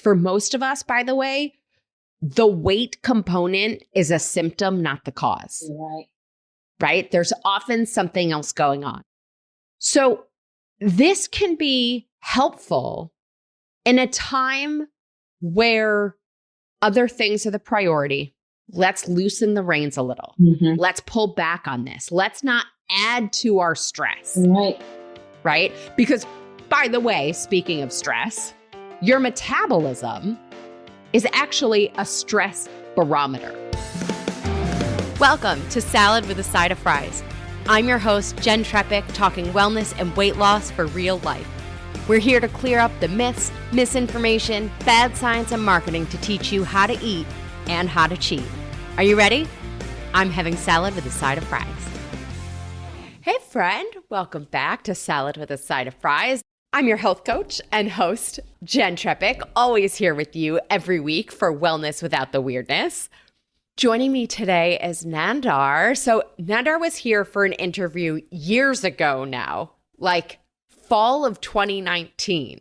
for most of us, by the way, the weight component is a symptom, not the cause. Right? There's often something else going on. So this can be helpful in a time where other things are the priority. Let's loosen the reins a little. Let's pull back on this. Let's not add to our stress. Right? Because, by the way, speaking of stress, your metabolism is actually a stress barometer. Welcome to Salad with a Side of Fries. I'm your host, Jenn Trepic, talking wellness and weight loss for real life. We're here to clear up the myths, misinformation, bad science, and marketing to teach you how to eat and how to cheat. Are you ready? I'm having salad with a side of fries. Hey friend, welcome back to Salad with a Side of Fries. I'm your health coach and host, Jenn Trepic, always here with you every week for wellness without the weirdness. Joining me today is Nandar. So Nandar was here for an interview years ago now, like fall of 2019,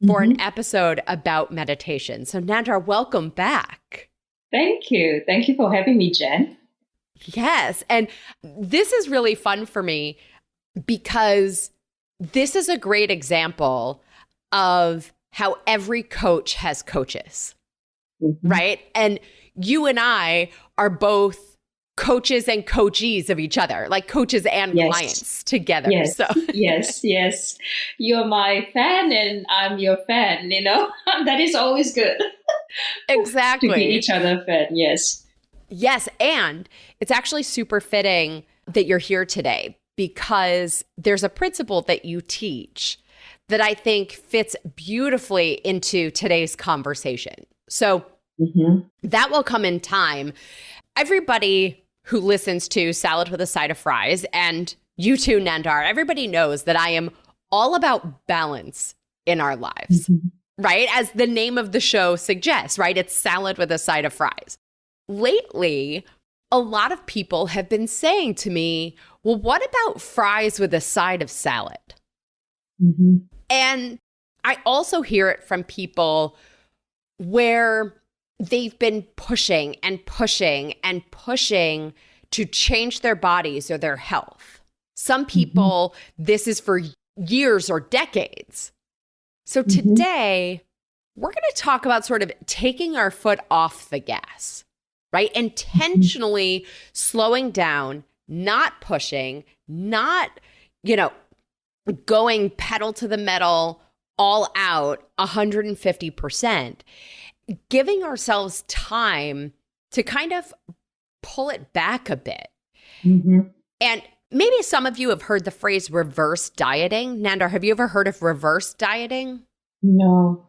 for an episode about meditation. So Nandar, welcome back. Thank you. Thank you for having me, Jenn. Yes. And this is really fun for me because this is a great example of how every coach has coaches, right? And you and I are both coaches and coachees of each other, like coaches and clients together. Yes, so. yes. You're my fan and I'm your fan, that is always good. Exactly. To be each other fan, yes. Yes, and it's actually super fitting that you're here today because there's a principle that you teach that I think fits beautifully into today's conversation. So that will come in time. Everybody who listens to Salad with a Side of Fries, and you too, Nandar, everybody knows that I am all about balance in our lives, right? As the name of the show suggests, right? It's Salad with a Side of Fries. Lately, a lot of people have been saying to me, well, what about fries with a side of salad? And I also hear it from people where they've been pushing and pushing and pushing to change their bodies or their health. Some people, this is for years or decades. So today, we're going to talk about sort of taking our foot off the gas, right? Intentionally slowing down, not pushing, not, going pedal to the metal, all out, 150%. Giving ourselves time to kind of pull it back a bit. And maybe some of you have heard the phrase reverse dieting. Nandar, have you ever heard of reverse dieting? No.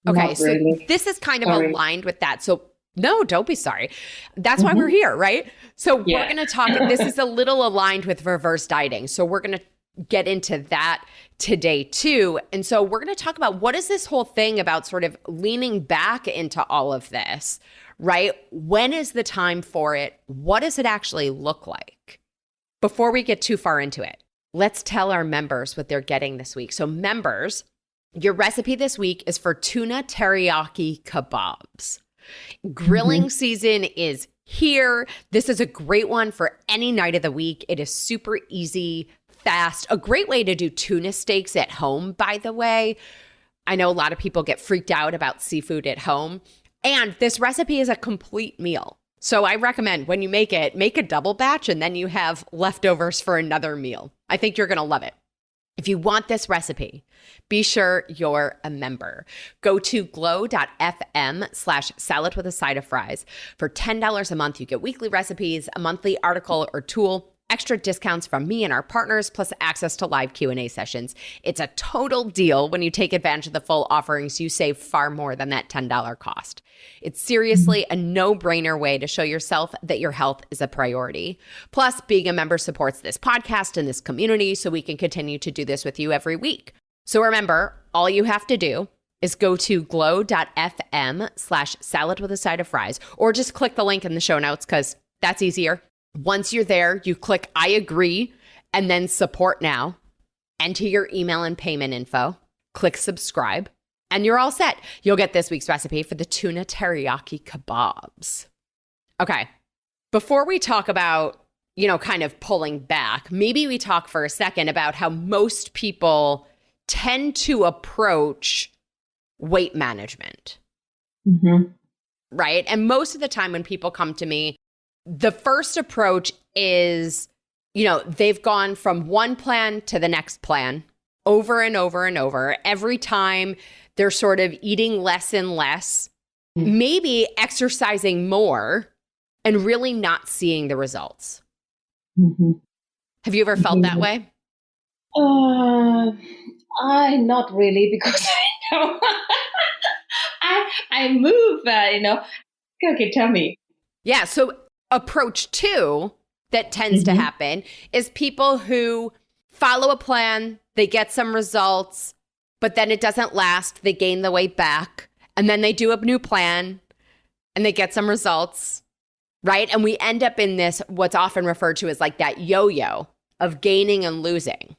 Okay, so really. This is kind of aligned with that. So no, don't be sorry. That's why we're here, right? So we're going to talk, this is a little aligned with reverse dieting. So we're going to get into that today too. And so we're going to talk about what is this whole thing about sort of leaning back into all of this, right? When is the time for it? What does it actually look like? Before we get too far into it, let's tell our members what they're getting this week. So members, your recipe this week is for tuna teriyaki kebabs. Grilling season is here. This is a great one for any night of the week. It is super easy, fast, a great way to do tuna steaks at home, by the way. I know a lot of people get freaked out about seafood at home. And this recipe is a complete meal. So I recommend when you make it, make a double batch and then you have leftovers for another meal. I think you're going to love it. If you want this recipe, be sure you're a member. Go to glow.fm/salad with a side of fries. For $10 a month, you get weekly recipes, a monthly article or tool, extra discounts from me and our partners, plus access to live Q&A sessions. It's a total deal. When you take advantage of the full offerings, you save far more than that $10 cost. It's seriously a no-brainer way to show yourself that your health is a priority. Plus, being a member supports this podcast and this community, so we can continue to do this with you every week. So remember, all you have to do is go to glow.fm/salad with a side of fries, or just click the link in the show notes because that's easier. Once you're there, you click I agree and then support now. Enter your email and payment info. Click subscribe. and you're all set. You'll get this week's recipe for the tuna teriyaki kebabs. Okay. Before we talk about, kind of pulling back, maybe we talk for a second about how most people tend to approach weight management. Mm-hmm. Right? And most of the time when people come to me, the first approach is, they've gone from one plan to the next plan over and over and over. Every time they're sort of eating less and less, maybe exercising more, and really not seeing the results. Mm-hmm. Have you ever felt that way? I not really, because I know I move, Okay, tell me. Yeah. So approach 2 that tends to happen is people who follow a plan, they get some results, but then it doesn't last. They gain the weight back, and then they do a new plan and they get some results, right? And we end up in this, what's often referred to as like that yo-yo of gaining and losing.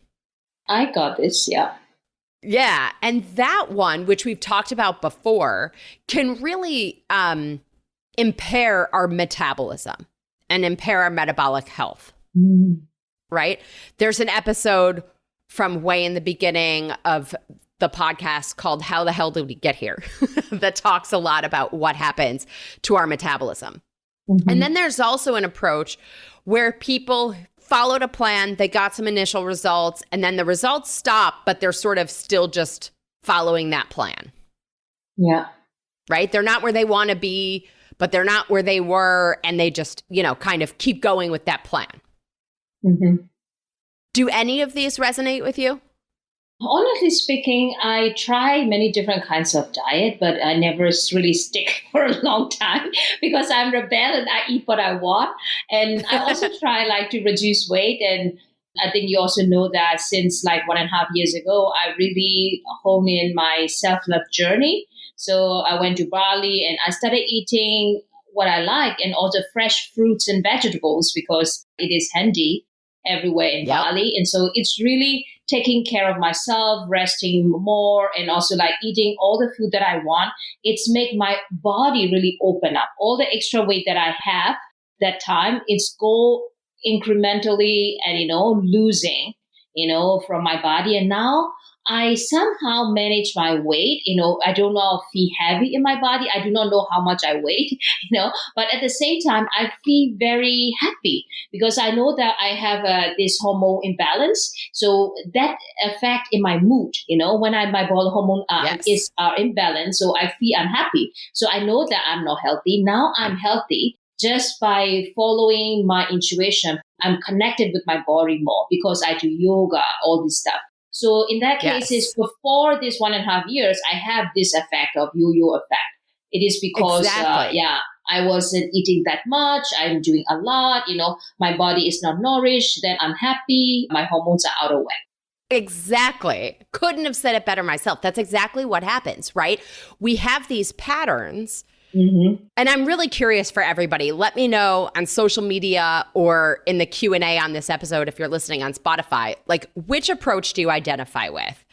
I got this, yeah. Yeah. And that one, which we've talked about before, can really impair our metabolism and impair our metabolic health, right? There's an episode from way in the beginning of the podcast called How the Hell Did We Get Here? That talks a lot about what happens to our metabolism. And then there's also an approach where people followed a plan, they got some initial results, and then the results stop, but they're sort of still just following that plan. Yeah. Right? They're not where they want to be, but they're not where they were, and they just, kind of keep going with that plan. Do any of these resonate with you? Honestly speaking, I try many different kinds of diet, but I never really stick for a long time because I'm rebel and I eat what I want. And I also try to reduce weight. And I think you also know that since 1.5 years ago, I really honed in my self-love journey. So I went to Bali and I started eating what I like and also fresh fruits and vegetables because it is handy everywhere in Bali. And so it's really taking care of myself, resting more, and also eating all the food that I want. It's make my body really open up. All the extra weight that I have that time, it's go incrementally and, losing, from my body. And now I somehow manage my weight. I do not feel heavy in my body. I do not know how much I weigh, but at the same time, I feel very happy because I know that I have this hormone imbalance. So that affect in my mood, when my body hormone is imbalanced. So I feel unhappy. So I know that I'm not healthy. Now I'm healthy just by following my intuition. I'm connected with my body more because I do yoga, all this stuff. So in that case, before this 1.5 years, I have this effect of yo-yo effect. It is because, I wasn't eating that much. I'm doing a lot. My body is not nourished. Then I'm happy. My hormones are out of whack. Exactly. Couldn't have said it better myself. That's exactly what happens, right? We have these patterns. And I'm really curious for everybody. Let me know on social media or in the Q&A on this episode if you're listening on Spotify, which approach do you identify with?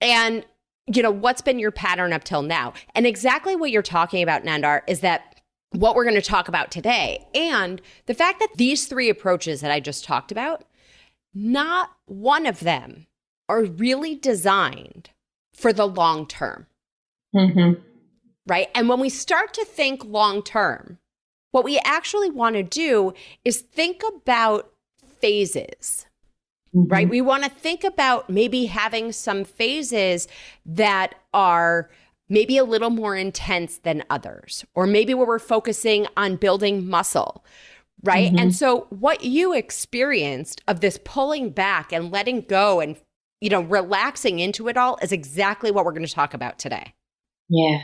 And, what's been your pattern up till now? And exactly what you're talking about, Nandar, is that what we're going to talk about today. And the fact that these 3 approaches that I just talked about, not one of them are really designed for the long term. Right? And when we start to think long term, what we actually want to do is think about phases, right? We want to think about maybe having some phases that are maybe a little more intense than others, or maybe where we're focusing on building muscle, right? And so what you experienced of this pulling back and letting go and, relaxing into it all is exactly what we're going to talk about today. Yeah.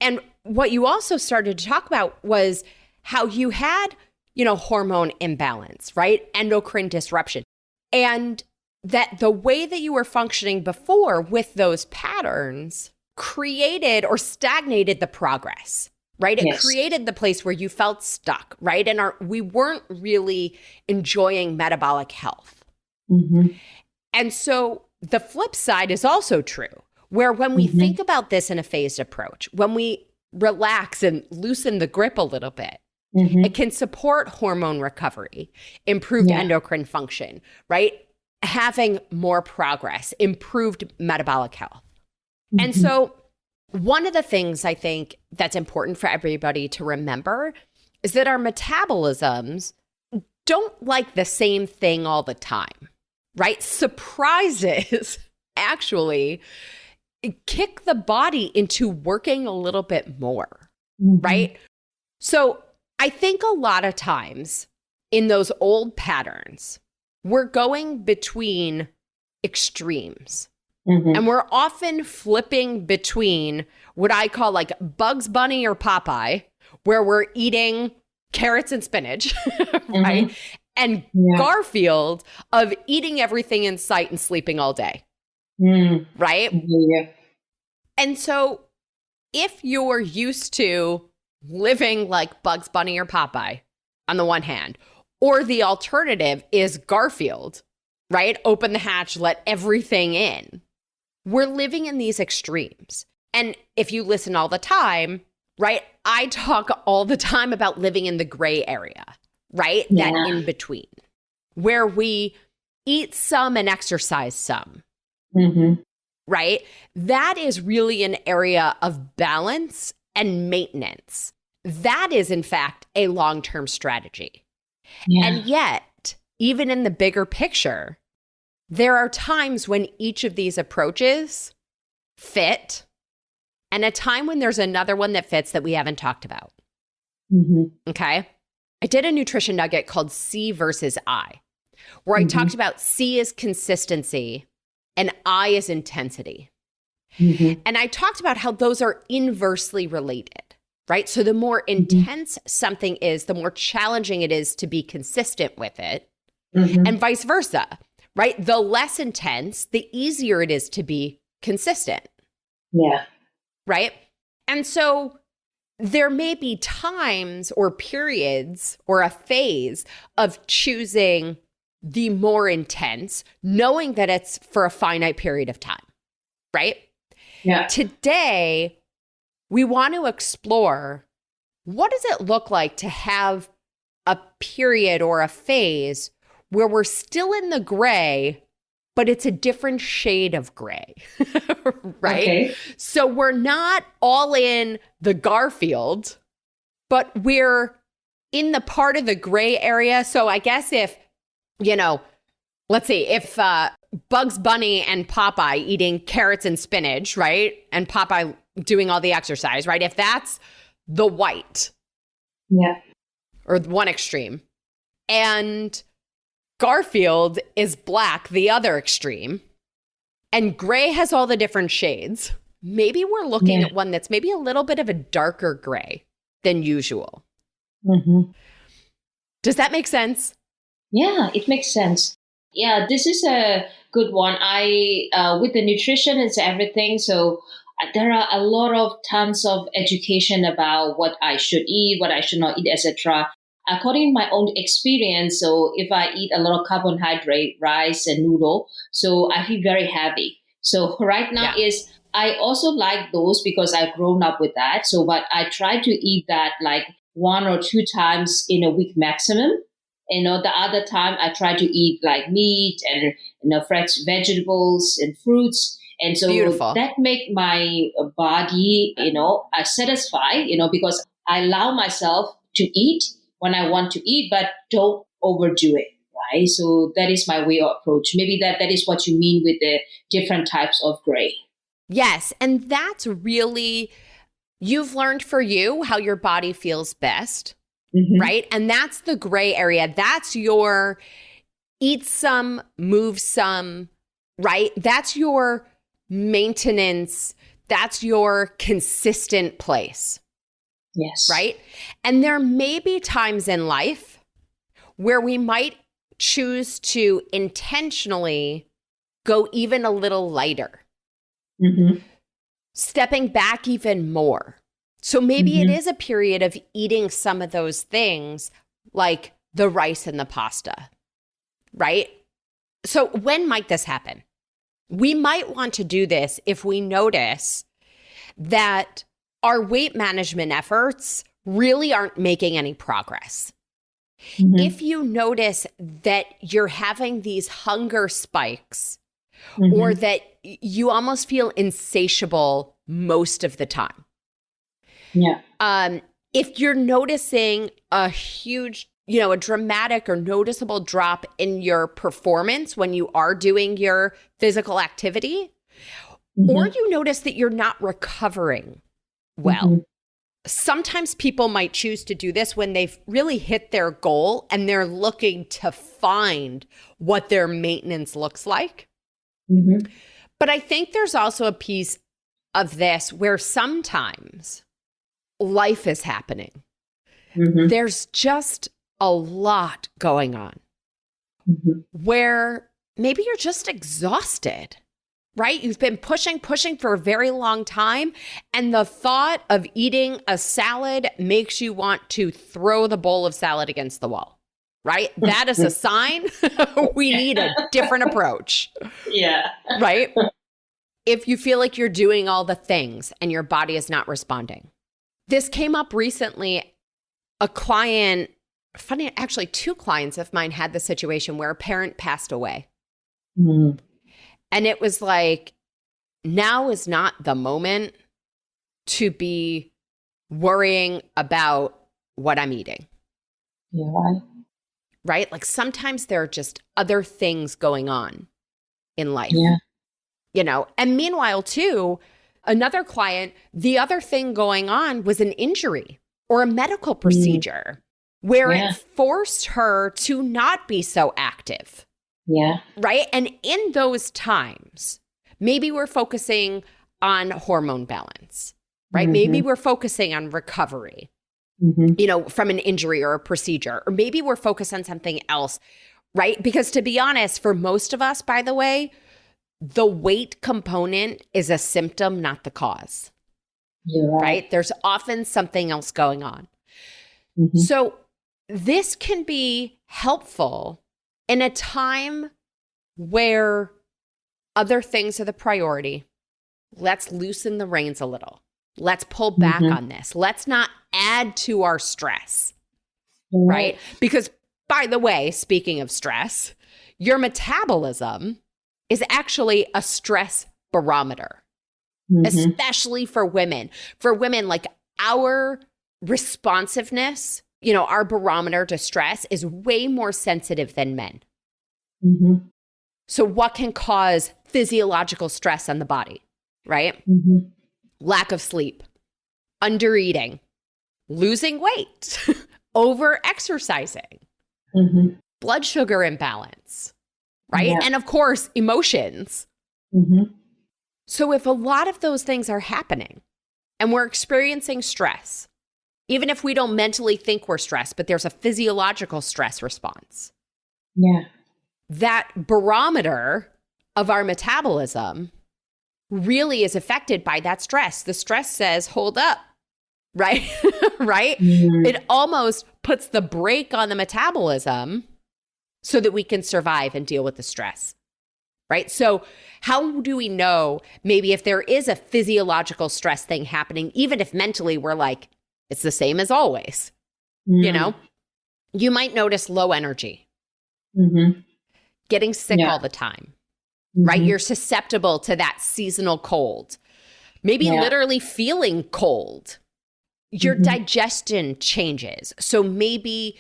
And what you also started to talk about was how you had, hormone imbalance, right? Endocrine disruption. And that the way that you were functioning before with those patterns created or stagnated the progress, right? It created the place where you felt stuck, right? And we weren't really enjoying metabolic health. And so the flip side is also true. where when we think about this in a phased approach, when we relax and loosen the grip a little bit, it can support hormone recovery, improved endocrine function, right? Having more progress, improved metabolic health. And so one of the things I think that's important for everybody to remember is that our metabolisms don't like the same thing all the time, right? Surprises actually kick the body into working a little bit more, right? So I think a lot of times in those old patterns, we're going between extremes. And we're often flipping between what I call like Bugs Bunny or Popeye, where we're eating carrots and spinach, right? And Garfield of eating everything in sight and sleeping all day, right? Yeah. And so if you're used to living like Bugs Bunny or Popeye on the one hand, or the alternative is Garfield, right? Open the hatch, let everything in. We're living in these extremes. And if you listen all the time, right, I talk all the time about living in the gray area, right? That in between, where we eat some and exercise some, right? That is really an area of balance and maintenance. That is, in fact, a long-term strategy. And yet, even in the bigger picture, there are times when each of these approaches fit, and a time when there's another one that fits that we haven't talked about. Okay? I did a nutrition nugget called C versus I, where I talked about C is consistency and I is intensity. And I talked about how those are inversely related, right? So the more intense something is, the more challenging it is to be consistent with it, and vice versa. Right? The less intense, the easier it is to be consistent. Yeah. Right? And so there may be times or periods or a phase of choosing the more intense, knowing that it's for a finite period of time. Right? Yeah. Today, we want to explore, what does it look like to have a period or a phase where we're still in the gray, but it's a different shade of gray, right? Okay. So we're not all in the Garfield, but we're in the part of the gray area. So I guess if, let's see, if Bugs Bunny and Popeye eating carrots and spinach, right? And Popeye doing all the exercise, right? If that's the white, or one extreme, and Garfield is black, the other extreme, and gray has all the different shades, maybe we're looking at one that's maybe a little bit of a darker gray than usual. Does that make sense? Yeah, it makes sense. Yeah, this is a good one. With the nutrition, it's everything. So there are a lot of tons of education about what I should eat, what I should not eat, etc. According to my own experience, so if I eat a lot of carbohydrate, rice and noodle, so I feel very heavy. So right now I also like those because I've grown up with that. So, but I try to eat that like 1 or 2 times in a week maximum. The other time I try to eat like meat and fresh vegetables and fruits. And so that make my body, satisfied, because I allow myself to eat when I want to eat, but don't overdo it, right? So that is my way of approach. Maybe that is what you mean with the different types of gray. Yes. And that's really, you've learned for you how your body feels best, right? And that's the gray area. That's your eat some, move some, right? That's your maintenance. That's your consistent place. Yes. Right? And there may be times in life where we might choose to intentionally go even a little lighter, stepping back even more. So maybe it is a period of eating some of those things like the rice and the pasta, right? So when might this happen? We might want to do this if we notice that our weight management efforts really aren't making any progress. Mm-hmm. If you notice that you're having these hunger spikes or that you almost feel insatiable most of the time. Yeah. If you're noticing a huge, a dramatic or noticeable drop in your performance when you are doing your physical activity, or you notice that you're not recovering well. Sometimes people might choose to do this when they've really hit their goal and they're looking to find what their maintenance looks like. But I think there's also a piece of this where sometimes life is happening. There's just a lot going on where maybe you're just exhausted. Right? You've been pushing for a very long time. And the thought of eating a salad makes you want to throw the bowl of salad against the wall. Right? That is a sign we need a different approach. Yeah. Right? If you feel like you're doing all the things and your body is not responding. This came up recently. A client, actually 2 clients of mine had the situation where a parent passed away. And it was like, now is not the moment to be worrying about what I'm eating. Yeah. Right? Like sometimes there are just other things going on in life. Yeah. And meanwhile, too, another client, the other thing going on was an injury or a medical procedure where it forced her to not be so active. Yeah. Right. And in those times, maybe we're focusing on hormone balance, right? Maybe we're focusing on recovery, from an injury or a procedure, or maybe we're focused on something else, right? Because to be honest, for most of us, by the way, the weight component is a symptom, not the cause. You're right. There's often something else going on. So this can be helpful in a time where other things are the priority. Let's loosen the reins a little. Let's pull back on this. Let's not add to our stress, right? Because, by the way, speaking of stress, your metabolism is actually a stress barometer, especially for women. For women, like our responsiveness, our barometer to stress is way more sensitive than men. So what can cause physiological stress on the body, right? Lack of sleep, undereating, losing weight, over-exercising, blood sugar imbalance, right? Yeah. And of course, emotions. So if a lot of those things are happening and we're experiencing stress, even if we don't mentally think we're stressed, but there's a physiological stress response. Yeah. That barometer of our metabolism really is affected by that stress. The stress says, hold up, right? Right? It almost puts the brake on the metabolism so that we can survive and deal with the stress, right? So how do we know maybe if there is a physiological stress thing happening, even if mentally we're like, it's the same as always, You might notice low energy, getting sick all the time, right? You're susceptible to that seasonal cold, maybe literally feeling cold. Your digestion changes. So maybe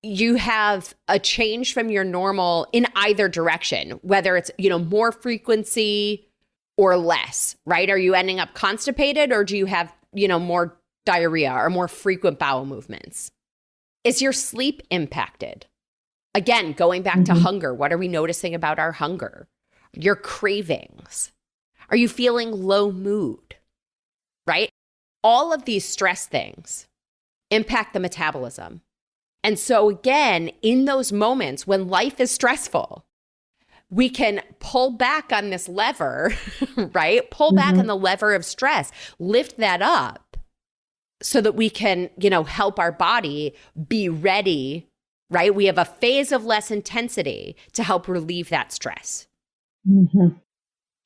you have a change from your normal in either direction, whether it's, more frequency or less, right? Are you ending up constipated or do you have, more diarrhea or more frequent bowel movements? Is your sleep impacted? Again, going back to hunger, what are we noticing about our hunger? Your cravings. Are you feeling low mood? Right? All of these stress things impact the metabolism. And so again, in those moments when life is stressful, we can pull back on this lever, right? Pull back on the lever of stress, lift that up so that we can, help our body be ready, right? We have a phase of less intensity to help relieve that stress.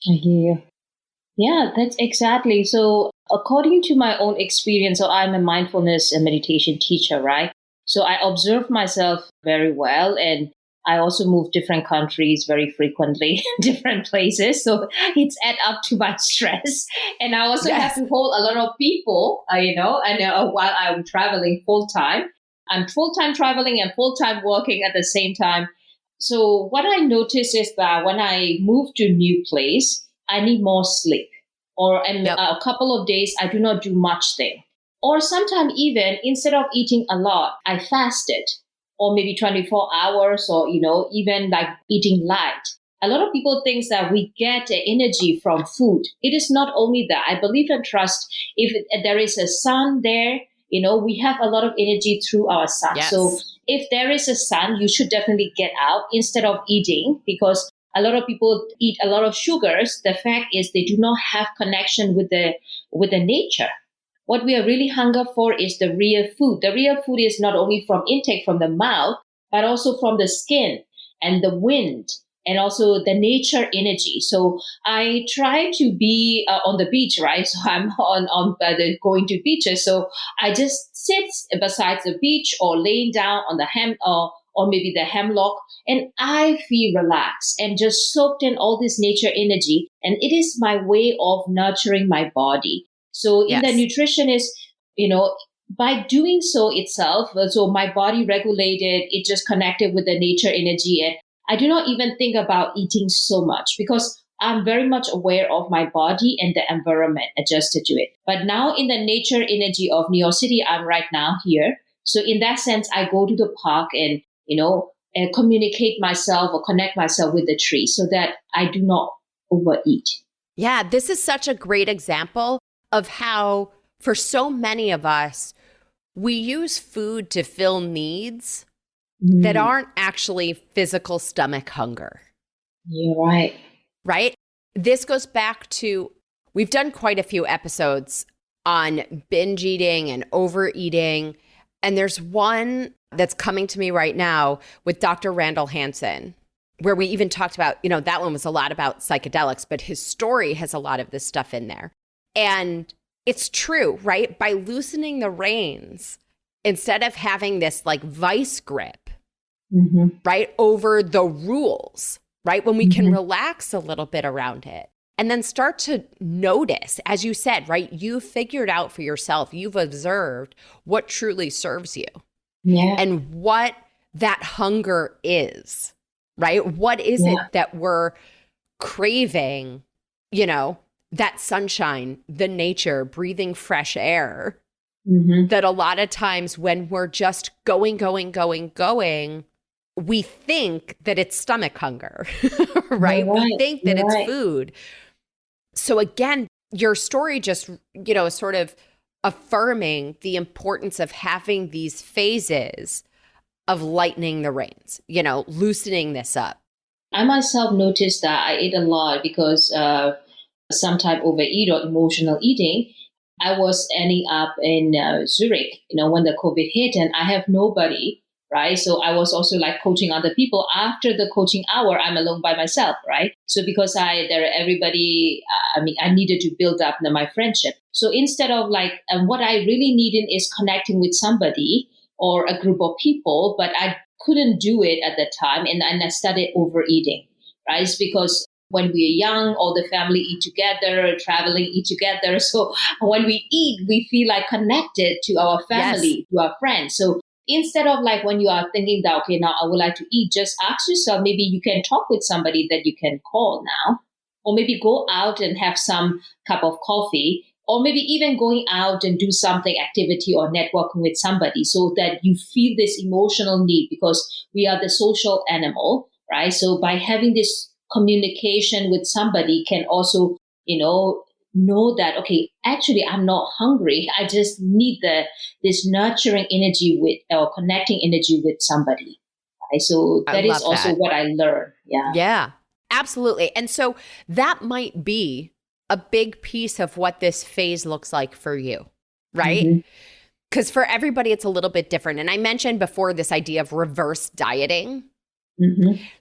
I hear you. Yeah, that's exactly. So, according to my own experience, so I'm a mindfulness and meditation teacher, right? So, I observe myself very well, and I also move different countries very frequently, different places. So, it's add up to my stress. And I also have Yes. to hold a lot of people, while I'm traveling full time. I'm full time traveling and full time working at the same time. So, what I notice is that when I move to a new place, I need more sleep. Or Yep. a couple of days, I do not do much thing. Or sometimes even instead of eating a lot, I fasted, or maybe 24 hours, or even like eating light. A lot of people think that we get the energy from food. It is not only that. I believe and trust if there is a sun there, we have a lot of energy through our sun. So Yes. if there is a sun, you should definitely get out instead of eating, because a lot of people eat a lot of sugars. The fact is they do not have connection with the nature. What we are really hunger for is the real food. The real food is not only from intake from the mouth, but also from the skin and the wind and also the nature energy. So I try to be on the beach, right? So I'm going to beaches. So I just sit beside the beach or laying down on the or maybe the hemlock, and I feel relaxed and just soaked in all this nature energy. And it is my way of nurturing my body. So in the Yes. nutrition is, by doing so itself, so my body regulated, it just connected with the nature energy. And I do not even think about eating so much because I'm very much aware of my body and the environment adjusted to it. But now in the nature energy of New York City, I'm right now here. So in that sense, I go to the park and, communicate myself or connect myself with the tree so that I do not overeat. Yeah, this is such a great example of how, for so many of us, we use food to fill needs that aren't actually physical stomach hunger. You're right. Right? This goes back to, we've done quite a few episodes on binge eating and overeating. And there's one that's coming to me right now with Dr. Randall Hansen, where we even talked about, that one was a lot about psychedelics, but his story has a lot of this stuff in there. And it's true, right? By loosening the reins, instead of having this like vice grip, right, over the rules, right? When we can relax a little bit around it and then start to notice, as you said, right? You figured out for yourself, you've observed what truly serves you and what that hunger is, right? What is it that we're craving, that sunshine, the nature, breathing fresh air, that a lot of times when we're just going, we think that it's stomach hunger, right? We think that it's food. So again, your story just, sort of affirming the importance of having these phases of lightening the reins, loosening this up. I myself noticed that I ate a lot because sometimes overeat or emotional eating. I was ending up in Zurich, when the COVID hit, and I have nobody, right? So I was also like coaching other people. After the coaching hour, I'm alone by myself, right? So because I needed to build up my friendship. So instead of what I really needed is connecting with somebody or a group of people, but I couldn't do it at the time, and I started overeating, right? It's because when we're young, all the family eat together, traveling, eat together. So when we eat, we feel like connected to our family, to our friends. So instead of when you are thinking that, okay, now I would like to eat, just ask yourself, maybe you can talk with somebody that you can call now, or maybe go out and have some cup of coffee, or maybe even going out and do something, activity or networking with somebody so that you feel this emotional need, because we are the social animal, right? So by having this communication with somebody can also, know that, okay, actually I'm not hungry. I just need this nurturing energy or connecting energy with somebody. Right? So that is also what I learned. Yeah. Yeah, absolutely. And so that might be a big piece of what this phase looks like for you, right? Because for everybody, it's a little bit different. And I mentioned before this idea of reverse dieting.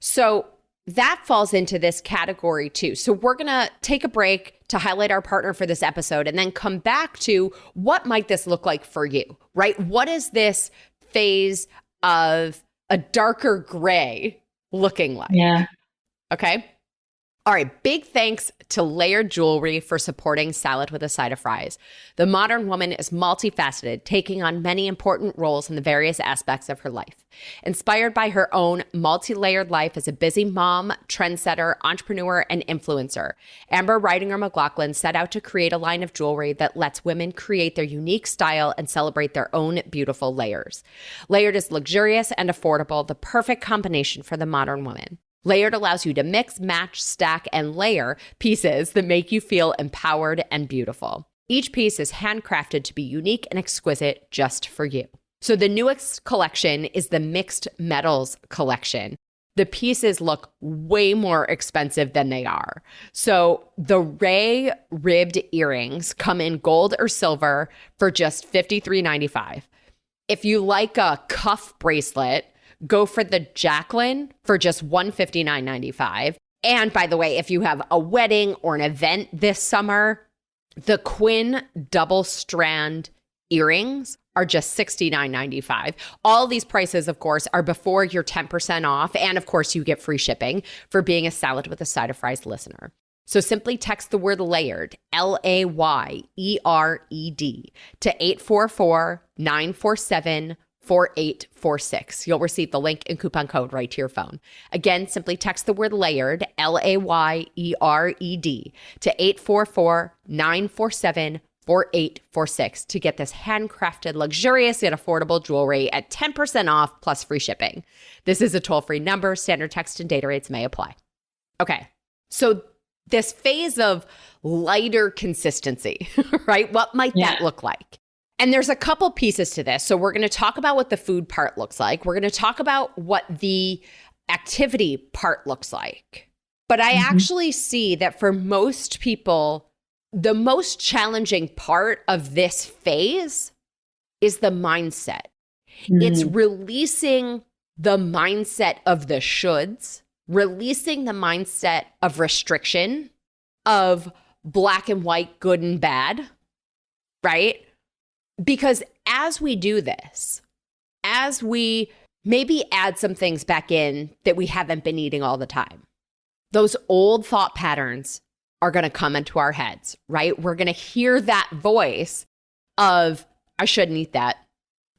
So that falls into this category too. So we're going to take a break to highlight our partner for this episode and then come back to what might this look like for you, right? What is this phase of a darker gray looking like? Yeah. Okay. All right. Big thanks to Layered Jewelry for supporting Salad with a Side of Fries. The modern woman is multifaceted, taking on many important roles in the various aspects of her life. Inspired by her own multi-layered life as a busy mom, trendsetter, entrepreneur, and influencer, Amber Ridinger McLaughlin set out to create a line of jewelry that lets women create their unique style and celebrate their own beautiful layers. Layered is luxurious and affordable, the perfect combination for the modern woman. Layered allows you to mix, match, stack, and layer pieces that make you feel empowered and beautiful. Each piece is handcrafted to be unique and exquisite just for you. So the newest collection is the Mixed Metals collection. The pieces look way more expensive than they are. So the Ray ribbed earrings come in gold or silver for just $53.95. If you like a cuff bracelet, go for the Jacqueline for just $159.95. And by the way, if you have a wedding or an event this summer, the Quinn double strand earrings are just $69.95. All these prices, of course, are before your 10% off. And of course, you get free shipping for being a Salad with a Side of Fries listener. So simply text the word layered, LAYERED, to 844-947-4846. You'll receive the link and coupon code right to your phone. Again, simply text the word layered, LAYERED, to 844-947-4846 to get this handcrafted, luxurious, and affordable jewelry at 10% off plus free shipping. This is a toll-free number. Standard text and data rates may apply. Okay, so this phase of lighter consistency, right? What might that look like? And there's a couple pieces to this. So we're going to talk about what the food part looks like. We're going to talk about what the activity part looks like. But I actually see that for most people, the most challenging part of this phase is the mindset. It's releasing the mindset of the shoulds, releasing the mindset of restriction, of black and white, good and bad, right? Because as we do this, as we maybe add some things back in that we haven't been eating all the time, those old thought patterns are going to come into our heads, right? We're going to hear that voice of, I shouldn't eat that.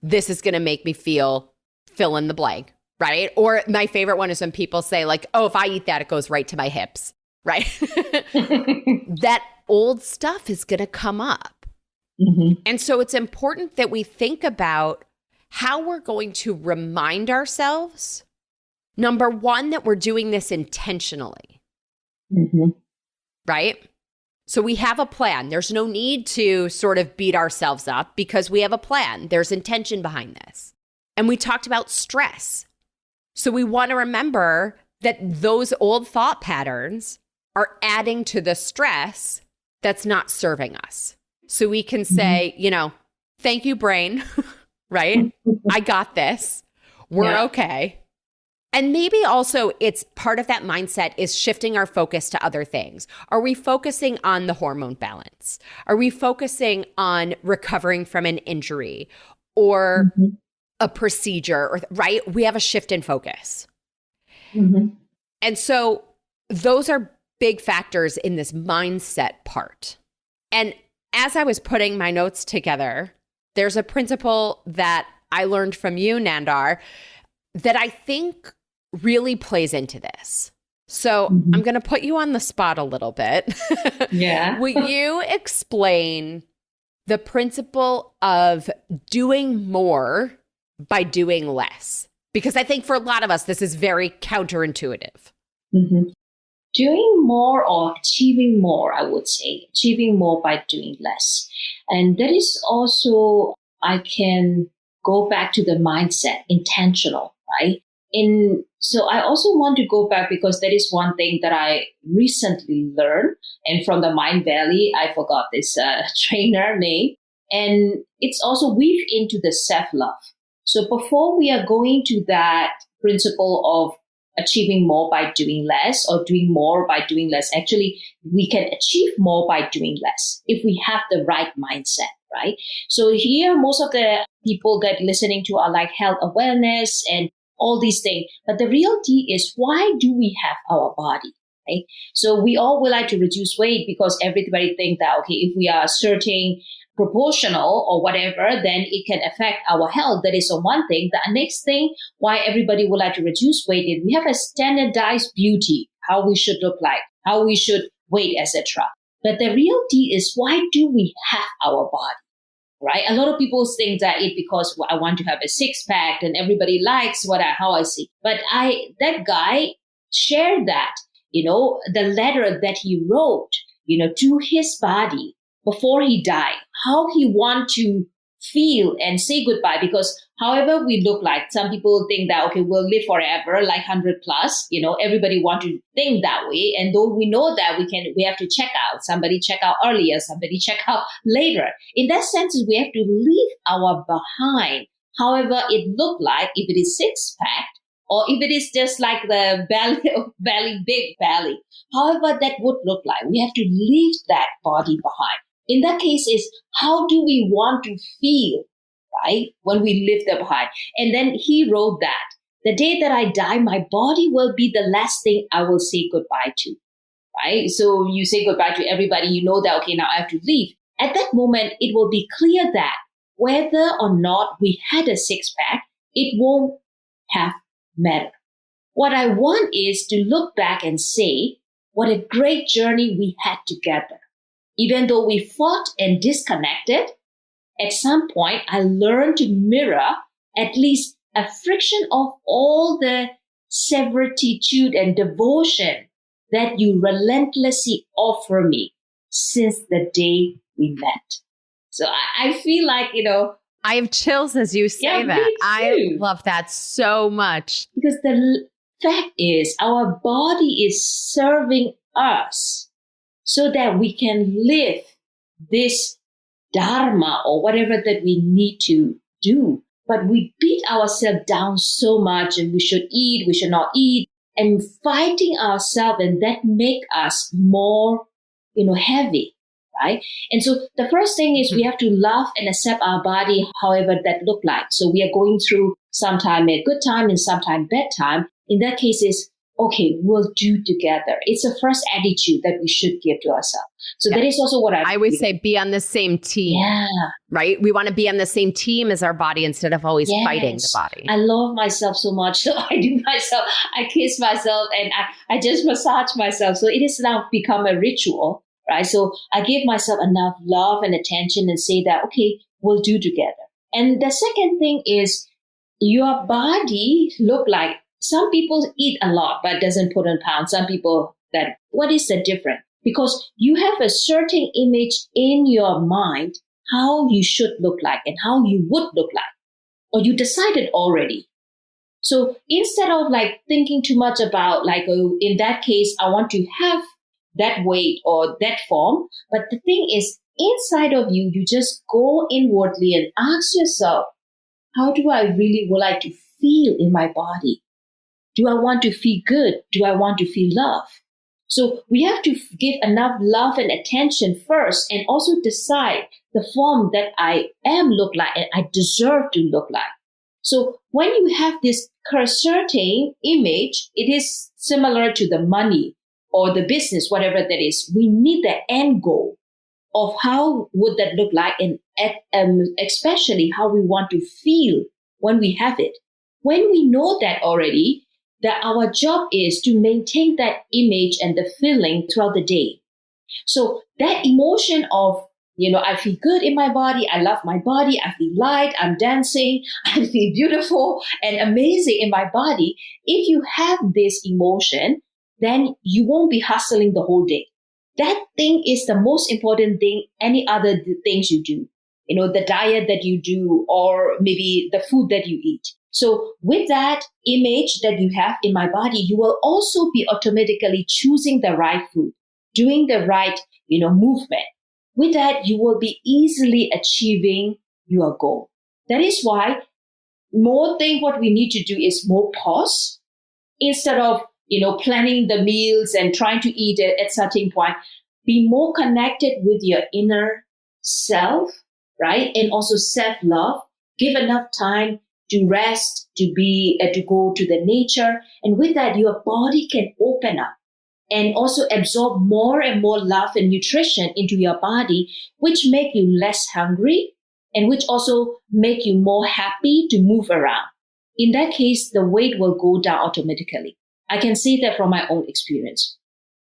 This is going to make me feel fill in the blank, right? Or my favorite one is when people say like, oh, if I eat that, it goes right to my hips, right? That old stuff is going to come up. And so it's important that we think about how we're going to remind ourselves, number one, that we're doing this intentionally, right? So we have a plan. There's no need to sort of beat ourselves up because we have a plan. There's intention behind this. And we talked about stress. So we want to remember that those old thought patterns are adding to the stress that's not serving us. So we can say, you know, thank you, brain, right? I got this. We're okay. And maybe also it's part of that mindset is shifting our focus to other things. Are we focusing on the hormone balance? Are we focusing on recovering from an injury or a procedure, or, right? We have a shift in focus. And so those are big factors in this mindset part. And as I was putting my notes together, there's a principle that I learned from you, Nandar, that I think really plays into this. So I'm going to put you on the spot a little bit. Will you explain the principle of doing more by doing less? Because I think for a lot of us, this is very counterintuitive. Doing more or achieving more, I would say. Achieving more by doing less. And that is also, I can go back to the mindset, intentional, right? So I also want to go back because that is one thing that I recently learned. And from the Mind Valley, I forgot this trainer name. And it's also weaved into the self-love. So before we are going to that principle of achieving more by doing less or doing more by doing less. Actually, we can achieve more by doing less if we have the right mindset, right? So here, most of the people that listening to are like health awareness and all these things. But the reality is, why do we have our body? Right? So we all would like to reduce weight because everybody think that, okay, if we are certain proportional or whatever, then it can affect our health. That is one thing. The next thing why everybody would like to reduce weight is we have a standardized beauty, how we should look like, how we should weight, etc. But the reality is, why do we have our body? Right? A lot of people think that it because I want to have a six pack and everybody likes how I see. But that guy shared that, the letter that he wrote, to his body before he died, how he want to feel and say goodbye. Because however we look like, some people think that, okay, we'll live forever, like 100 plus, everybody want to think that way. And though we know that we have to check out, somebody check out earlier, somebody check out later. In that sense, we have to leave our behind, however it look like, if it is six pack, or if it is just like the belly, big belly, however that would look like, we have to leave that body behind. In that case is, how do we want to feel, right, when we leave them behind? And then he wrote that, the day that I die, my body will be the last thing I will say goodbye to, right? So you say goodbye to everybody, you know that, okay, now I have to leave. At that moment, it will be clear that whether or not we had a six pack, it won't have matter. What I want is to look back and say, what a great journey we had together. Even though we fought and disconnected, at some point, I learned to mirror at least a friction of all the servitude and devotion that you relentlessly offer me since the day we met. So I feel like, I have chills as you say that. I love that so much. Because the fact is, our body is serving us so that we can live this dharma or whatever that we need to do. But we beat ourselves down so much, and we should eat, we should not eat, and fighting ourselves, and that make us more, heavy, right? And so the first thing is we have to love and accept our body, however that look like. So we are going through sometime a good time and sometime bad time. In that case is, okay, we'll do together. It's the first attitude that we should give to ourselves. So that is also what I always say, be on the same team. Yeah. Right? We want to be on the same team as our body instead of always fighting the body. I love myself so much. So I do myself, I kiss myself, and I just massage myself. So it has now become a ritual, right? So I give myself enough love and attention and say that, okay, we'll do together. And the second thing is, your body look like, some people eat a lot but doesn't put on pounds. Some people that, what is the difference? Because you have a certain image in your mind how you should look like and how you would look like, or you decided already. So instead of like thinking too much about like, oh, in that case, I want to have that weight or that form. But the thing is, inside of you, you just go inwardly and ask yourself, how do I really would like to feel in my body? Do I want to feel good? Do I want to feel love? So we have to give enough love and attention first, and also decide the form that I am look like and I deserve to look like. So when you have this certain image, it is similar to the money or the business, whatever that is. We need the end goal of how would that look like, and especially how we want to feel when we have it. When we know that already, that our job is to maintain that image and the feeling throughout the day. So that emotion of, I feel good in my body, I love my body, I feel light, I'm dancing, I feel beautiful and amazing in my body. If you have this emotion, then you won't be hustling the whole day. That thing is the most important thing, any other things you do, the diet that you do, or maybe the food that you eat. So with that image that you have in my body, you will also be automatically choosing the right food, doing the right, movement. With that, you will be easily achieving your goal. That is why what we need to do is more pause instead of, planning the meals and trying to eat it at certain point, be more connected with your inner self, right? And also self-love. Give enough time to rest, to go to the nature. And with that, your body can open up and also absorb more and more love and nutrition into your body, which make you less hungry and which also make you more happy to move around. In that case, the weight will go down automatically. I can see that from my own experience.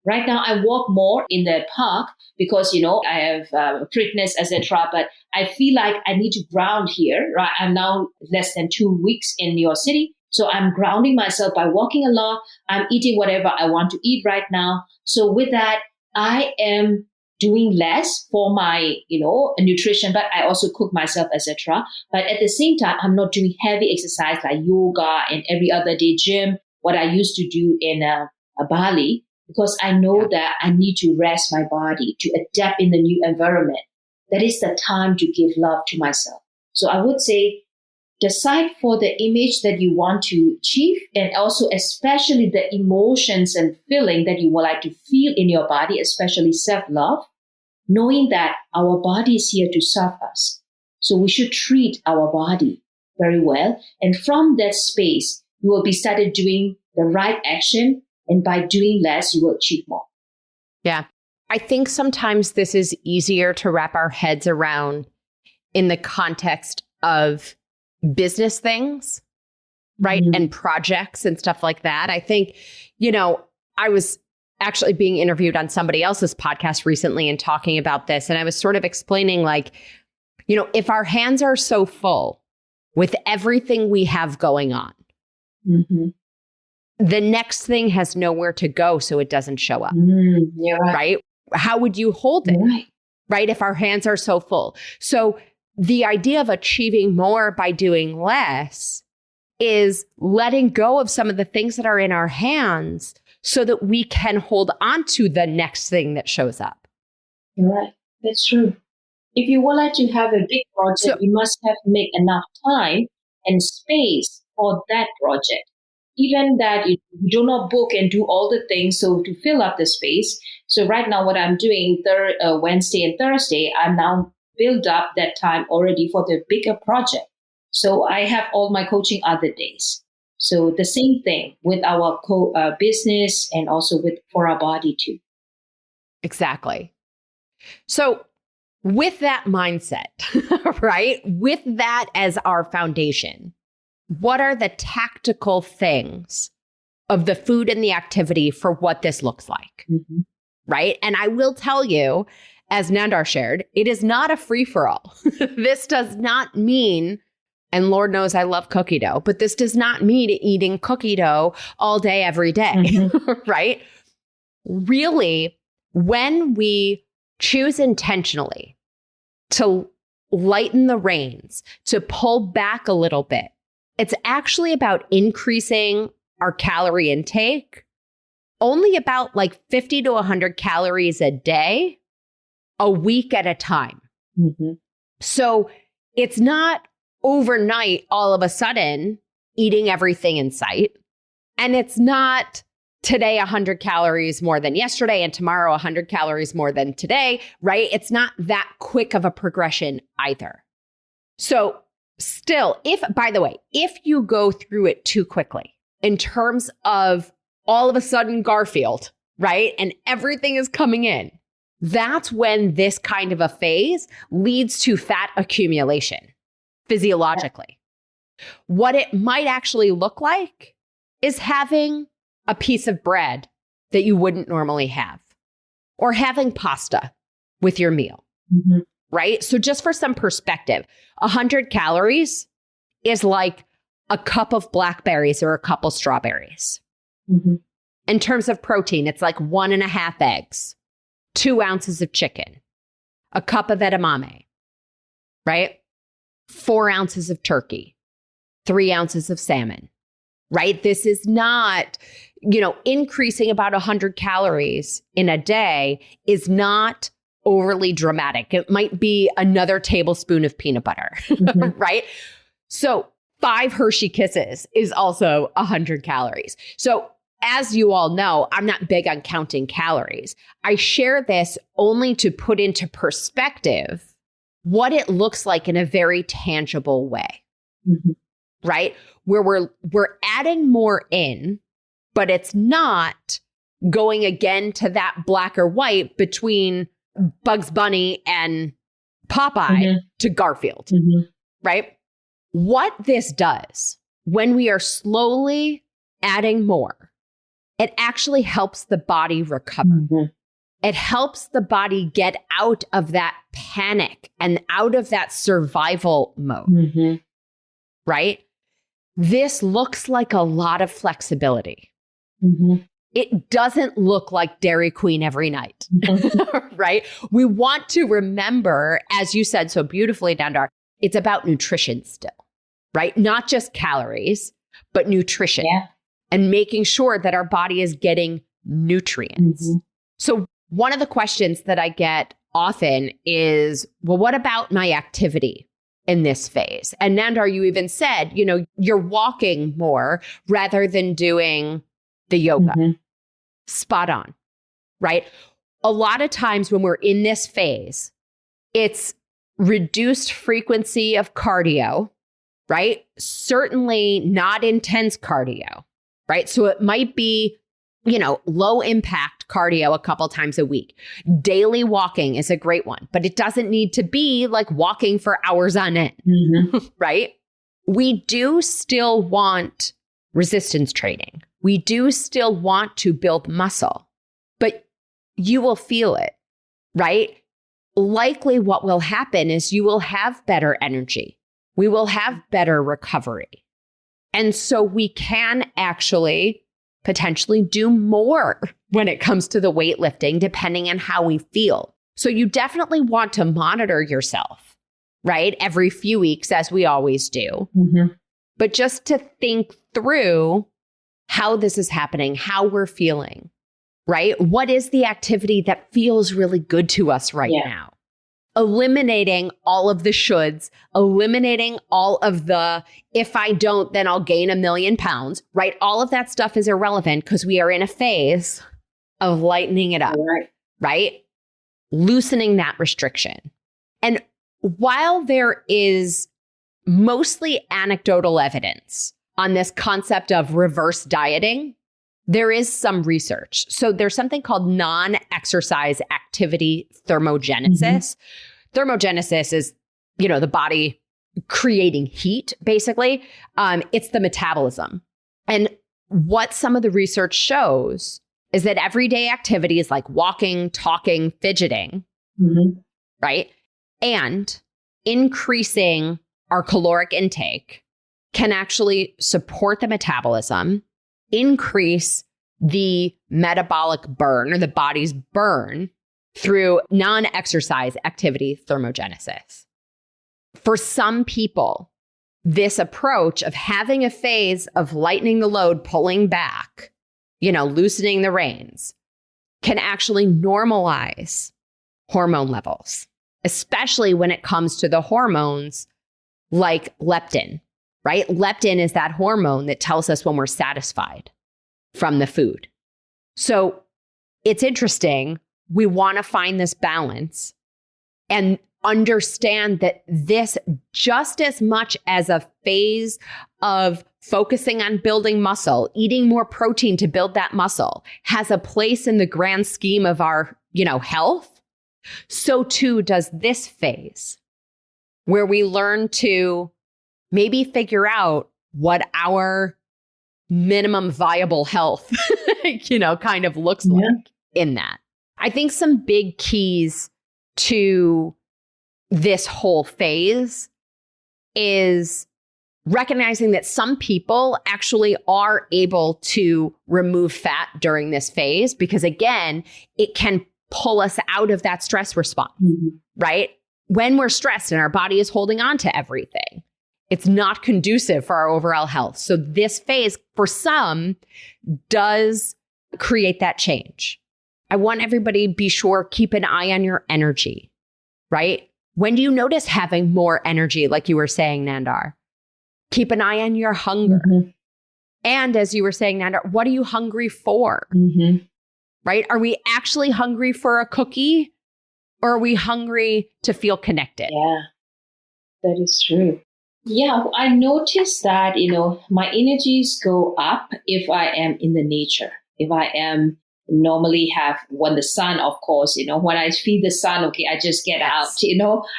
Right now, I walk more in the park because, I have fitness, etc. But I feel like I need to ground here, right? I'm now less than 2 weeks in New York City. So I'm grounding myself by walking a lot. I'm eating whatever I want to eat right now. So with that, I am doing less for my, nutrition, but I also cook myself, etc. But at the same time, I'm not doing heavy exercise like yoga and every other day gym, what I used to do in Bali, because I know that I need to rest my body to adapt in the new environment. That is the time to give love to myself. So I would say, decide for the image that you want to achieve, and also especially the emotions and feeling that you would like to feel in your body, especially self-love, knowing that our body is here to serve us. So we should treat our body very well. And from that space, you will be started doing the right action. And by doing less, you will achieve more. Yeah. I think sometimes this is easier to wrap our heads around in the context of business things, right? Mm-hmm. And projects and stuff like that. I think, I was actually being interviewed on somebody else's podcast recently and talking about this. And I was sort of explaining if our hands are so full with everything we have going on, mm-hmm. the next thing has nowhere to go, so it doesn't show up, right? How would you hold it, right? If our hands are so full. So the idea of achieving more by doing less is letting go of some of the things that are in our hands so that we can hold on to the next thing that shows up. Right. That's true. If you would like to have a big project, you must make enough time and space for that project. Even that you do not book and do all the things so to fill up the space. So right now what I'm doing Wednesday and Thursday, I'm now build up that time already for the bigger project. So I have all my coaching other days. So the same thing with our business and also for our body too. Exactly. So with that mindset, right? With that as our foundation, what are the tactical things of the food and the activity for what this looks like? Mm-hmm. Right? And I will tell you, as Nandar shared, it is not a free-for-all. This does not mean, and Lord knows I love cookie dough, but this does not mean eating cookie dough all day, every day, mm-hmm. right? Really, when we choose intentionally to lighten the reins, to pull back a little bit, it's actually about increasing our calorie intake, only about 50 to 100 calories a day, a week at a time. Mm-hmm. So it's not overnight, all of a sudden, eating everything in sight. And it's not today 100 calories more than yesterday and tomorrow 100 calories more than today, right? It's not that quick of a progression either. So still, if you go through it too quickly in terms of all of a sudden Garfield, right? And everything is coming in, that's when this kind of a phase leads to fat accumulation physiologically. What it might actually look like is having a piece of bread that you wouldn't normally have, or having pasta with your meal, mm-hmm. right? So just for some perspective, 100 calories is like a cup of blackberries or a cup of strawberries. Mm-hmm. In terms of protein, it's like 1.5 eggs, 2 ounces of chicken, a cup of edamame, right? 4 ounces of turkey, 3 ounces of salmon, right? This is not, increasing about 100 calories in a day is not overly dramatic. It might be another tablespoon of peanut butter, mm-hmm. right? So 5 Hershey Kisses is also 100 calories. So as you all know, I'm not big on counting calories. I share this only to put into perspective what it looks like in a very tangible way, right? Where we're adding more in, but it's not going again to that black or white between Bugs Bunny and Popeye to Garfield, right? What this does when we are slowly adding more, it actually helps the body recover. It helps the body get out of that panic and out of that survival mode, right? This looks like a lot of flexibility. It doesn't look like Dairy Queen every night, right? We want to remember, as you said so beautifully, Nandar, it's about nutrition still, right? Not just calories, but nutrition and making sure that our body is getting nutrients. So one of the questions that I get often is, well, what about my activity in this phase? And Nandar, you even said, you're walking more rather than doing the yoga. Spot on, right? A lot of times when we're in this phase, it's reduced frequency of cardio, right? Certainly not intense cardio, right? So it might be, low impact cardio a couple times a week. Daily walking is a great one, but it doesn't need to be like walking for hours on end, right? We do still want resistance training. We do still want to build muscle, but you will feel it, right? Likely what will happen is you will have better energy. We will have better recovery. And so we can actually potentially do more when it comes to the weightlifting, depending on how we feel. So you definitely want to monitor yourself, right? Every few weeks, as we always do. But just to think through how this is happening, how we're feeling, right? What is the activity that feels really good to us right now? Eliminating all of the shoulds, eliminating all of the, if I don't, then I'll gain 1 million pounds, right? All of that stuff is irrelevant because we are in a phase of lightening it up, right? Loosening that restriction. And while there is mostly anecdotal evidence on this concept of reverse dieting, there is some research. So there's something called non-exercise activity thermogenesis. Thermogenesis is, the body creating heat, basically. It's the metabolism. And what some of the research shows is that everyday activities like walking, talking, fidgeting, right? And increasing our caloric intake can actually support the metabolism, increase the metabolic burn or the body's burn through non-exercise activity thermogenesis. For some people, this approach of having a phase of lightening the load, pulling back, loosening the reins, can actually normalize hormone levels, especially when it comes to the hormones like leptin, right? Leptin is that hormone that tells us when we're satisfied from the food. So it's interesting. We want to find this balance and understand that this, just as much as a phase of focusing on building muscle, eating more protein to build that muscle, has a place in the grand scheme of our, health, so too does this phase where we learn to maybe figure out what our minimum viable health, kind of looks like in that. I think some big keys to this whole phase is recognizing that some people actually are able to remove fat during this phase because, again, it can pull us out of that stress response, right? When we're stressed and our body is holding on to everything, it's not conducive for our overall health. So this phase, for some, does create that change. I want everybody to be sure, keep an eye on your energy, right? When do you notice having more energy, like you were saying, Nandar? Keep an eye on your hunger. And as you were saying, Nanda, what are you hungry for? Right? Are we actually hungry for a cookie, or are we hungry to feel connected? Yeah, that is true. Yeah, I noticed that, my energies go up if I am in the nature. If I am normally have, when the sun, of course, when I feel the sun, okay, I just get out,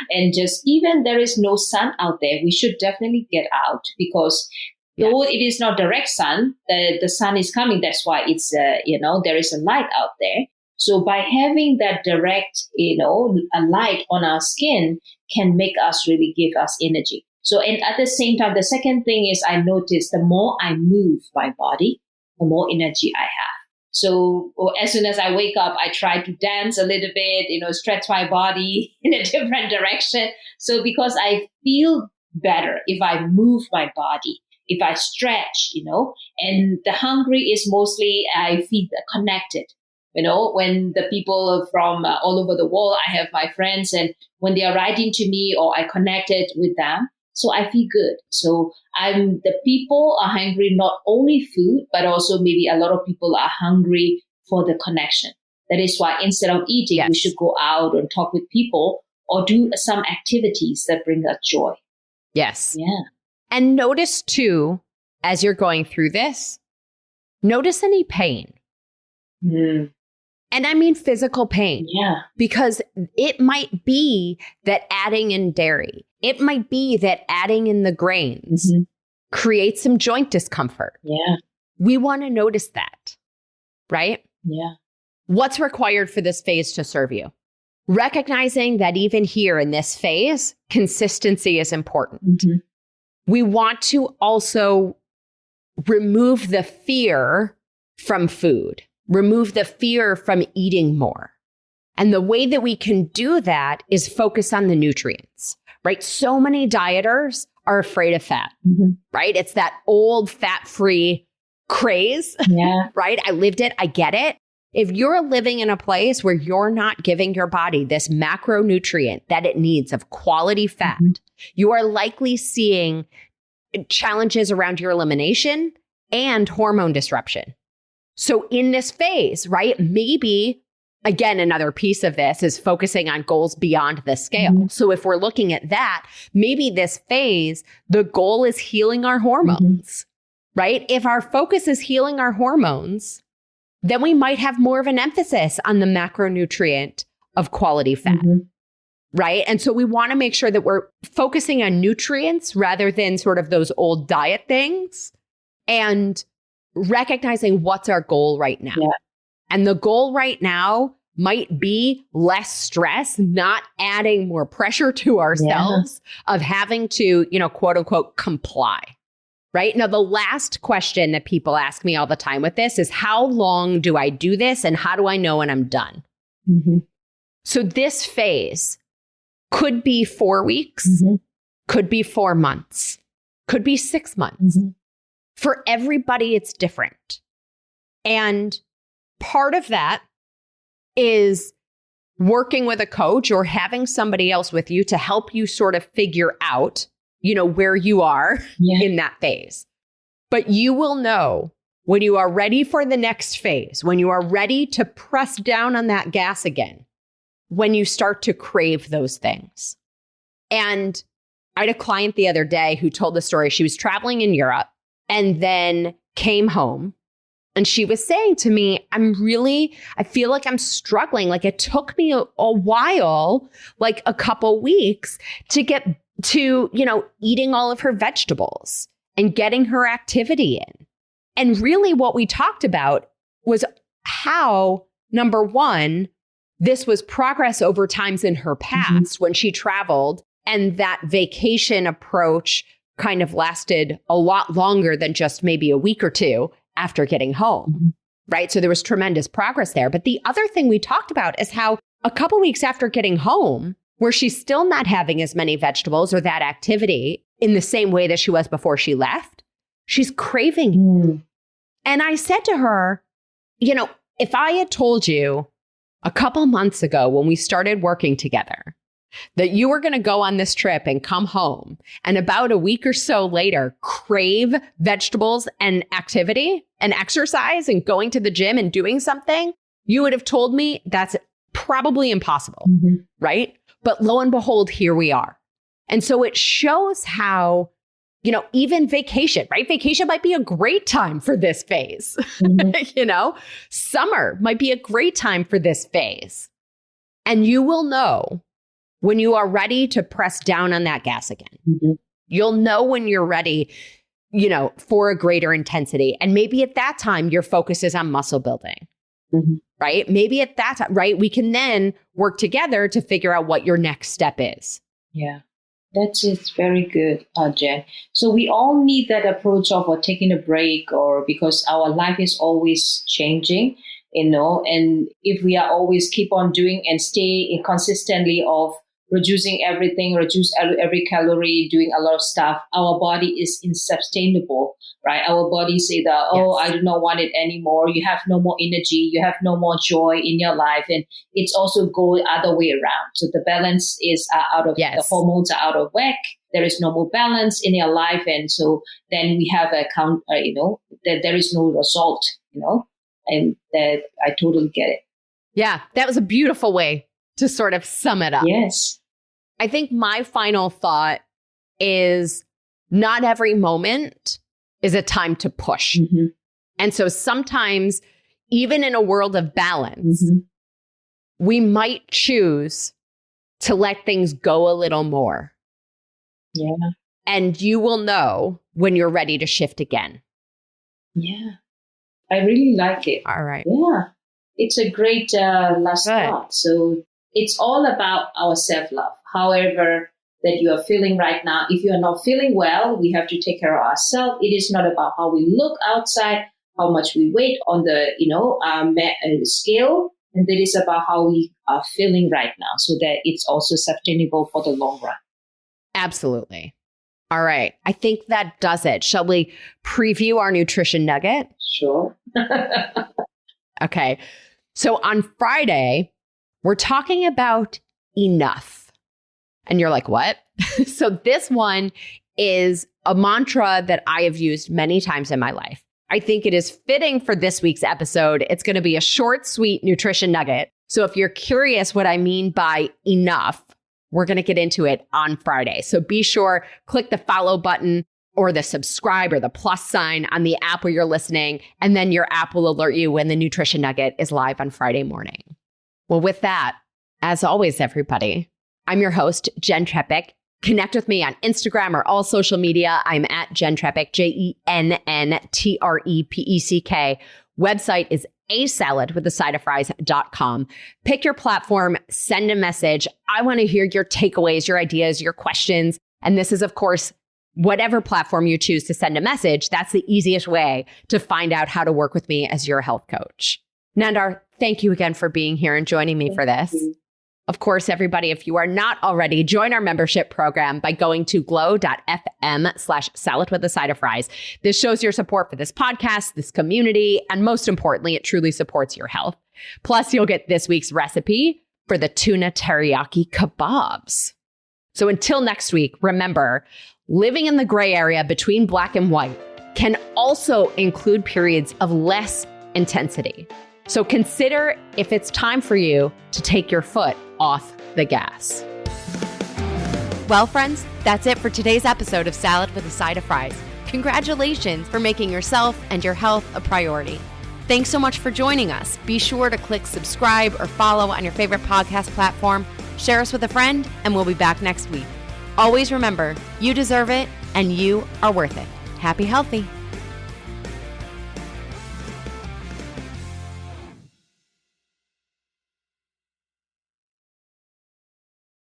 and just even there is no sun out there, we should definitely get out, because though it is not direct sun, the sun is coming. That's why it's, there is a light out there. So by having that direct, a light on our skin can make us really give us energy. So, and at the same time, the second thing is I notice the more I move my body, the more energy I have. So as soon as I wake up, I try to dance a little bit, stretch my body in a different direction. So because I feel better if I move my body, if I stretch, and the hungry is mostly I feel connected. When the people from all over the world, I have my friends, and when they are writing to me or I connected with them, so I feel good. So the people are hungry, not only food, but also maybe a lot of people are hungry for the connection. That is why instead of eating, we should go out and talk with people or do some activities that bring us joy. Yes. Yeah. And notice too, as you're going through this, notice any pain. And I mean physical pain. Yeah. Because it might be that adding in dairy, it might be that adding in the grains creates some joint discomfort. Yeah. We want to notice that, right? Yeah. What's required for this phase to serve you? Recognizing that even here in this phase, consistency is important. We want to also remove the fear from food. Remove the fear from eating more. And the way that we can do that is focus on the nutrients, right? So many dieters are afraid of fat, right? It's that old fat-free craze, right? I lived it. I get it. If you're living in a place where you're not giving your body this macronutrient that it needs of quality fat, you are likely seeing challenges around your elimination and hormone disruption. So in this phase, right, maybe, again, another piece of this is focusing on goals beyond the scale. So if we're looking at that, maybe this phase, the goal is healing our hormones, right? If our focus is healing our hormones, then we might have more of an emphasis on the macronutrient of quality fat, right? And so we want to make sure that we're focusing on nutrients rather than sort of those old diet things, and recognizing what's our goal right now. And the goal right now might be less stress, not adding more pressure to ourselves of having to, quote unquote, comply. Right? Now, the last question that people ask me all the time with this is, how long do I do this and how do I know when I'm done? So this phase could be 4 weeks, could be 4 months, could be 6 months. For everybody, it's different. And part of that is working with a coach or having somebody else with you to help you sort of figure out, where you are in that phase. But you will know when you are ready for the next phase, when you are ready to press down on that gas again, when you start to crave those things. And I had a client the other day who told the story. She was traveling in Europe and then came home. And she was saying to me, I feel like I'm struggling. Like it took me a while, like a couple weeks to get to, eating all of her vegetables and getting her activity in. And really what we talked about was how, number one, this was progress over times in her past when she traveled, and that vacation approach kind of lasted a lot longer than just maybe a week or two after getting home, right? So there was tremendous progress there. But the other thing we talked about is how a couple weeks after getting home, where she's still not having as many vegetables or that activity in the same way that she was before she left, she's craving. And I said to her, if I had told you a couple months ago when we started working together that you were going to go on this trip and come home and about a week or so later crave vegetables and activity and exercise and going to the gym and doing something, you would have told me that's probably impossible, right? But lo and behold, here we are. And so it shows how, even vacation, right? Vacation might be a great time for this phase. Summer might be a great time for this phase. And you will know when you are ready to press down on that gas again. You'll know when you're ready, for a greater intensity. And maybe at that time, your focus is on muscle building, right? Maybe at that time, right? We can then work together to figure out what your next step is. Yeah, it's very good, Jenn. So we all need that approach of taking a break, or because our life is always changing, and if we are always keep on doing and stay consistently of reducing everything, reduce every calorie, doing a lot of stuff, our body is unsustainable, right? Our body say that, I do not want it anymore. You have no more energy. You have no more joy in your life. And it's also go the other way around. So the balance is out of, the hormones are out of whack. There is no more balance in your life. And so then we have that there is no result, and that I totally get it. Yeah, that was a beautiful way to sort of sum it up. Yes. I think my final thought is not every moment is a time to push. And so sometimes, even in a world of balance, we might choose to let things go a little more. Yeah. And you will know when you're ready to shift again. Yeah. I really like it. All right. Yeah. It's a great last thought. So it's all about our self-love. However that you are feeling right now, if you are not feeling well, we have to take care of ourselves. It is not about how we look outside, how much we weigh on the scale, and it is about how we are feeling right now, so that it's also sustainable for the long run. Absolutely. All right. I think that does it. Shall we preview our nutrition nugget? Sure. Okay. So on Friday, we're talking about enough. And you're like, what? So this one is a mantra that I have used many times in my life. I think it is fitting for this week's episode. It's going to be a short, sweet nutrition nugget. So if you're curious what I mean by enough, we're going to get into it on Friday. So be sure, click the follow button or the subscribe or the plus sign on the app where you're listening. And then your app will alert you when the nutrition nugget is live on Friday morning. Well, with that, as always, everybody, I'm your host, Jenn Trepeck. Connect with me on Instagram or all social media. I'm at Jenn Trepeck, JENNTREPECK. Website is asaladwithasideofries.com. Pick your platform, send a message. I want to hear your takeaways, your ideas, your questions. And this is, of course, whatever platform you choose to send a message. That's the easiest way to find out how to work with me as your health coach. Nandar, thank you again for being here and joining me for this. Of course, everybody, if you are not already, join our membership program by going to glow.fm/saladwithasideofries. This shows your support for this podcast, this community, and most importantly, it truly supports your health. Plus, you'll get this week's recipe for the tuna teriyaki kebabs. So until next week, remember, living in the gray area between black and white can also include periods of less intensity. So consider if it's time for you to take your foot off the gas. Well, friends, that's it for today's episode of Salad with a Side of Fries. Congratulations for making yourself and your health a priority. Thanks so much for joining us. Be sure to click subscribe or follow on your favorite podcast platform. Share us with a friend, and we'll be back next week. Always remember, you deserve it, and you are worth it. Happy healthy.